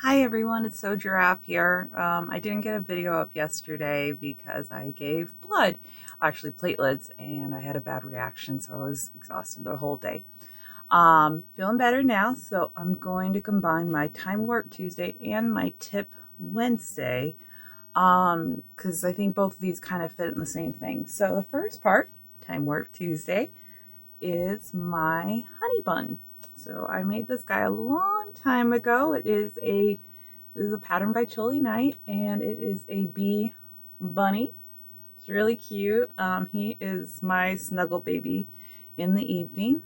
Hi everyone, it's Giraffe here. I didn't get a video up yesterday because I gave blood, actually platelets, and I had a bad reaction, so I was exhausted the whole day. Feeling better now, so I'm going to combine my Time Warp Tuesday and my Tip Wednesday because I think both of these kind of fit in the same thing. So the first part, Time Warp Tuesday, is my honey bun. So I made this guy a long time ago. This is a pattern by Chilly Knight, and it is a bee bunny. It's really cute. He is my snuggle baby in the evening.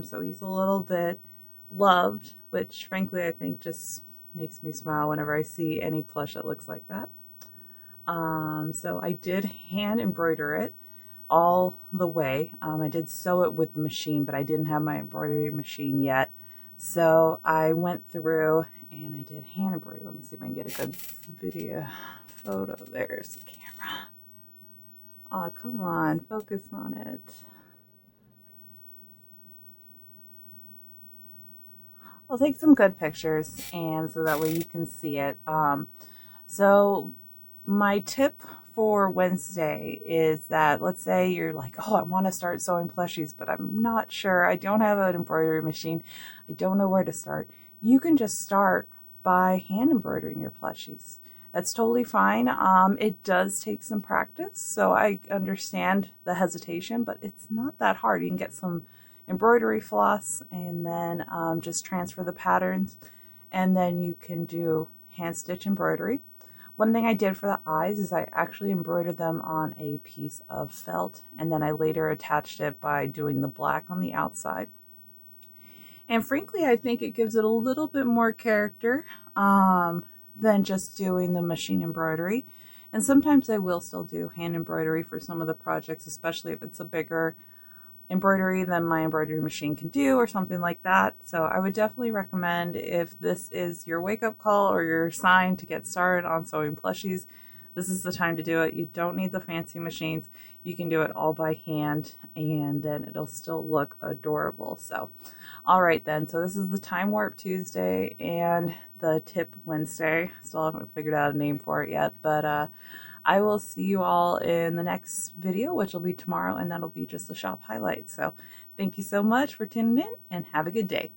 So he's a little bit loved, which frankly I think just makes me smile whenever I see any plush that looks like that. So I did hand embroider it all the way. I did sew it with the machine, but I didn't have my embroidery machine yet. So I went through and I did hand embroidery. Let me see if I can get a good video photo. There's the camera. Oh, come on, focus on it. I'll take some good pictures and so that way you can see it. So my tip for Wednesday is that, let's say you're like, oh, I want to start sewing plushies, but I'm not sure. I don't have an embroidery machine. I don't know where to start. You can just start by hand embroidering your plushies. That's totally fine. It does take some practice, so I understand the hesitation, but it's not that hard. You can get some embroidery floss and then just transfer the patterns, and then you can do hand stitch embroidery. One thing I did for the eyes is I actually embroidered them on a piece of felt, and then I later attached it by doing the black on the outside. And frankly, I think it gives it a little bit more character than just doing the machine embroidery. And sometimes I will still do hand embroidery for some of the projects, especially if it's a bigger embroidery than my embroidery machine can do or something like that. So I would definitely recommend, if this is your wake-up call or your sign to get started on sewing plushies, this is the time to do it. You don't need the fancy machines. You can do it all by hand and then it'll still look adorable. So all right then, so this is the Time Warp Tuesday and the Tip Wednesday. Still haven't figured out a name for it yet, but I will see you all in the next video, which will be tomorrow, and that'll be just the shop highlights. So thank you so much for tuning in and have a good day.